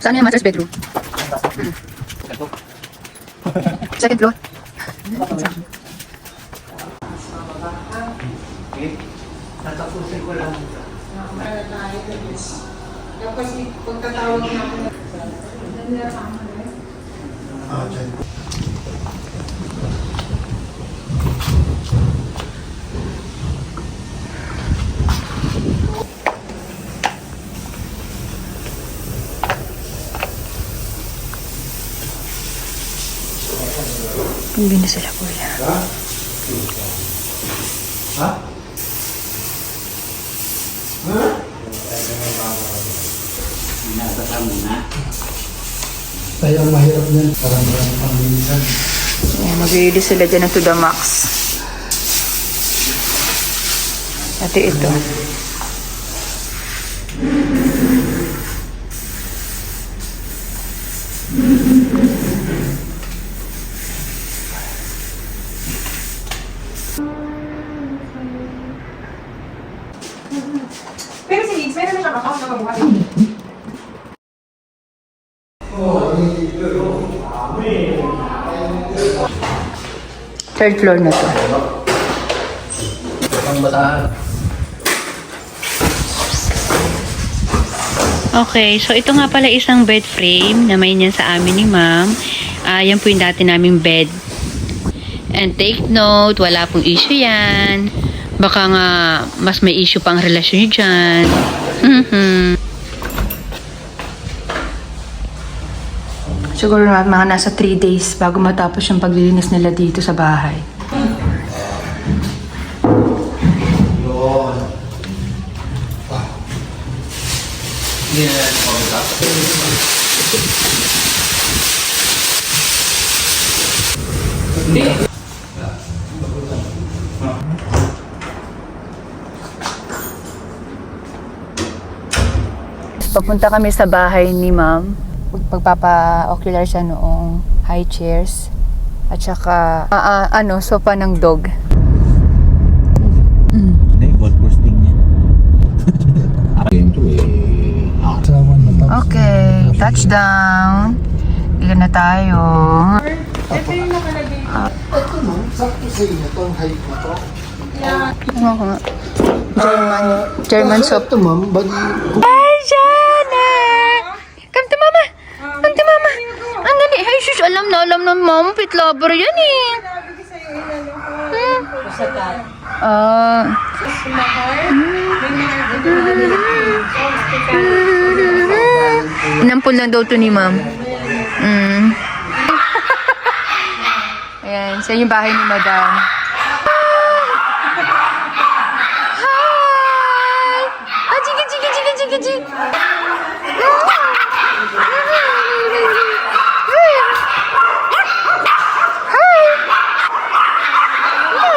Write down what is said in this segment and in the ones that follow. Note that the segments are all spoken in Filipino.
Saan yung master's bedroom? Second floor. Tatapusin ko lang. Tapos pagkatawag na ako na. Hindi na sila kuya. Ha? Kaya ang mahirap niyan, parang pamilisan. Mag-release sila dyan ng to the max. Ate ito. Pero si Liz, meron na siyang account na mabuhay. Third floor na to. Ang bataan. Okay, so ito nga pala isang bed frame na may niyan sa amin ni ma'am. Yan po yung dati naming bed. And take note, wala pong issue yan. Baka nga mas may issue pang relasyon nyo dyan. Siguro mga nasa 3 days bago matapos yung paglilinis nila dito sa bahay. Yun. Hindi na natin pagkakita. Papunta kami sa bahay ni ma'am. Pagpapa-ocular siya noong high chairs. At saka, sopa ng dog. Hindi, gold posting niya. Okay, touchdown. Ilan na tayo. Ito yung nakalagay. Ito no, sakto sa inyo itong height na to. German soup. Ito ma'am, bagi... Hi, Jana! Come to mama! Come to mama! Ang dali. Ay, sus, alam na mom. Pit lover yan eh. Sabi ko sa'yo, inano ko. Sa tat. Inampun lang daw to ni ma'am. Ayan, siya yung bahay ni madam. Hi! Ah, chiki. Hi!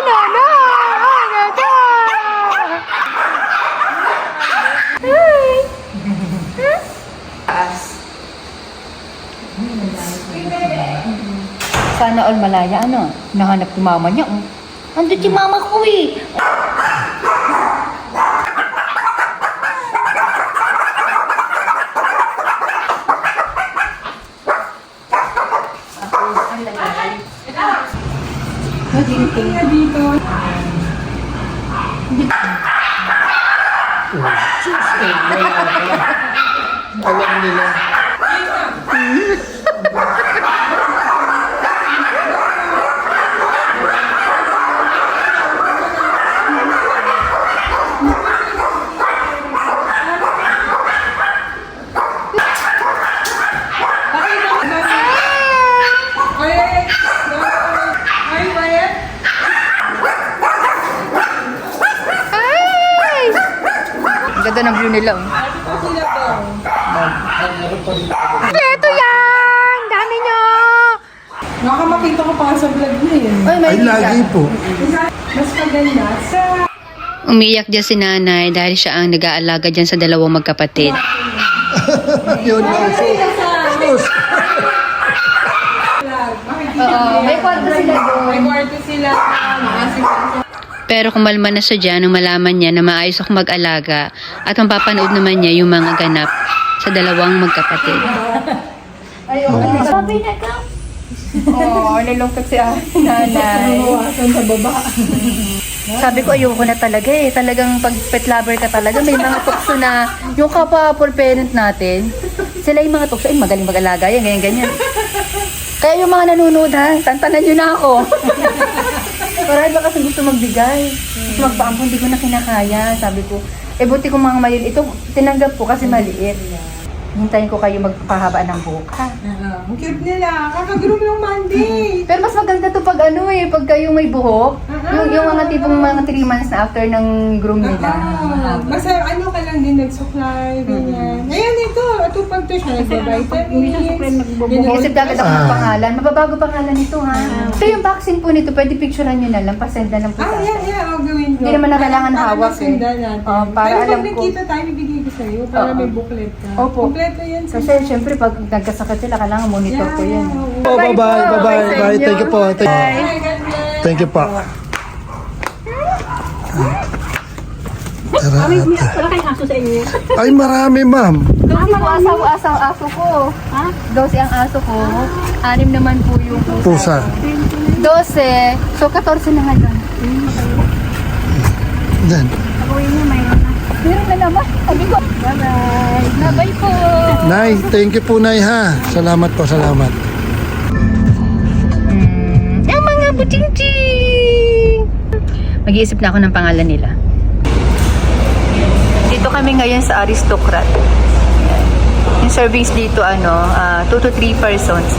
No. Sana all malaya, ano? Nahanap ko mama niya. Andun si mama ko eh. Alam nila. Ang ganda ng view nila. Ito yan! Dami nyo! Nakamakita ko pa sa vlog niya yun. Ay, lagi po. Mas maganda sa... Umiyak dyan si nanay dahil siya ang nag-aalaga dyan sa dalawang magkapatid. Yun na uso. Sus! May kwarto sila doon. May kwarto sila. Pero kumalma na siya dyan nung malaman niya na maayos ako mag-alaga at mapapanood naman niya yung mga ganap sa dalawang magkapatid. Sabi na ka. Oo, nalungkot si nanay. Nawawasan sa baba. Sabi ko, ayoko na talaga eh. Talagang pag pet lover ka talaga, may mga tukso na, yung kapwa-for parent natin, sila yung mga tukso, ay magaling mag-alaga yan, ganyan-ganyan. Kaya yung mga nanonood ha, tantanan nyo na ako. Parang ba kasi gusto magbigay. Gusto magpaampo, hindi ko na kinakaya. Sabi ko, buti kong mga maliit. Ito, tinanggap ko kasi maliit. Hintayin ko kayo magpahaba ng buhok ha. Ang cute nila. Kakagroom yung Monday. Pero mas maganda to pag pag kayo may buhok. Yung mga tipong mga 3 months na after ng groom nila. Basta ano ka lang din, nagsuklay, ganyan. Ayan ito, ito pag to siya, nagbabitamins. Isip agad ako ng pangalan. Mababago pangalan nito ha. Ito yung vaccine po nito. Pwede picturean nyo na lang. Pasend na lang po sa akin. Yeah, gawin ko. Hindi naman na kailangan hawak eh. Para Pero alam pag ko. nakita tayo, bibigay ko sa'yo para Oo. may booklet ka. Opo. Kompleto yan sa Kasi syempre pag nagkasakit sila, kailangan monitor ko yan. Oh, bye-bye. Thank you po. Thank you po. Tara, ate. Wala kayong aso sa inyo. Ay, marami, ma'am. 12 po asaw aso ko. Ha? 12 ang aso ko. 6 naman po yung Pusa. 12. So 14 na ngayon. Yan. Meron na naman. Sabi ko. Bye-bye. Bye-bye po. Nay, thank you po, Nay, ha. Salamat po, salamat. Ang mga buting-ting! Mag-iisip na ako ng pangalan nila. Dito kami ngayon sa Aristocrat. Yung service dito, 2 to 3 persons.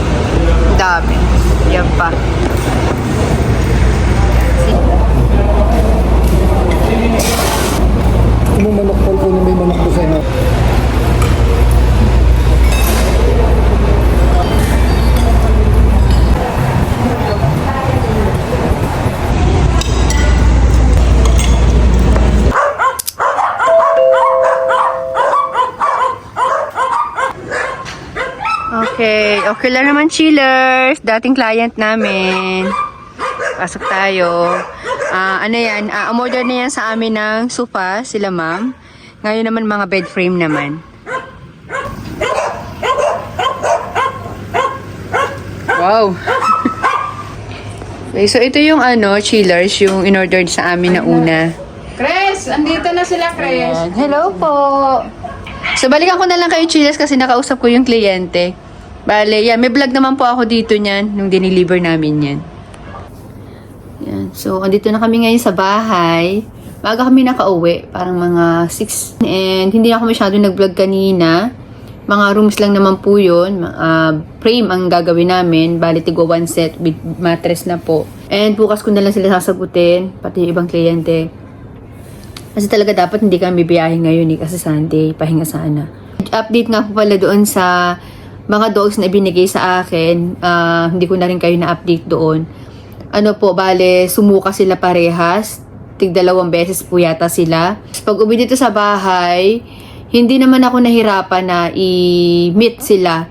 Dami. Yan pa. Yung manok po na may manok po sa inyo. Okay lang naman, chillers. Dating client namin. Pasok tayo. Ano yan? Umorder na yan sa amin ng sofa, sila ma'am. Ngayon naman mga bed frame naman. Wow! Okay, so ito yung chillers, yung in-order sa amin na una. Chris! Andito na sila, Chris. Ayan. Hello po! So, balikan ko na lang kayo, chillers, kasi nakausap ko yung kliyente. Bale, yan. May vlog naman po ako dito niyan, nung diniliver namin yan. Yan. So, andito na kami ngayon sa bahay. Maaga kami nakauwi. Parang mga 6. And hindi na ako masyado nag-vlog kanina. Mga rooms lang naman po yun. Frame ang gagawin namin. Bali, tigo 1 set with mattress na po. And bukas ko na lang sila sasagutin. Pati yung ibang kliyente. Kasi talaga dapat hindi kami biyahe ngayon kasi Sunday. Pahinga sana. Update nga po pala doon sa mga dogs na ibinigay sa akin. Hindi ko na rin kayo na-update doon. Bale, sumuka sila parehas. Tig-2 beses po yata sila. Pag uwi dito sa bahay, hindi naman ako nahirapan na i-meet sila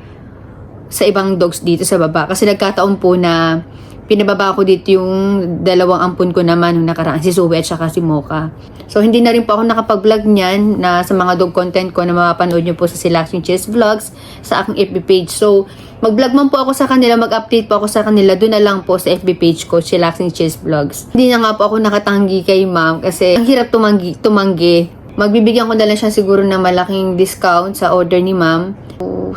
sa ibang dogs dito sa baba. Kasi nagkataon po na pinababa ko dito yung 2 ampon ko naman nung nakaraan, si Zoe at saka si Mocha. So, hindi na rin po ako nakapag-vlog niyan na sa mga dog content ko na mapapanood nyo po sa Silaxing Chess Vlogs sa aking FB page. So, mag-vlog man po ako sa kanila, mag-update po ako sa kanila, doon na lang po sa FB page ko, Silaxing Chess Vlogs. Hindi na nga po ako nakatanggi kay ma'am kasi ang hirap tumanggi. Magbibigyan ko na lang siya siguro ng malaking discount sa order ni ma'am.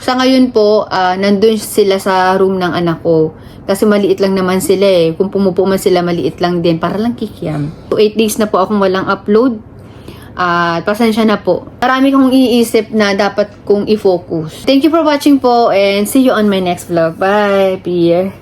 Sa ngayon po, nandun sila sa room ng anak ko. Kasi maliit lang naman sila eh. Kung pumupo man sila, maliit lang din. Para lang kikiam. So, 8 days na po akong walang upload. Pasensya na po. Marami kong iisip na dapat kong i-focus. Thank you for watching po and see you on my next vlog. Bye, Pierre.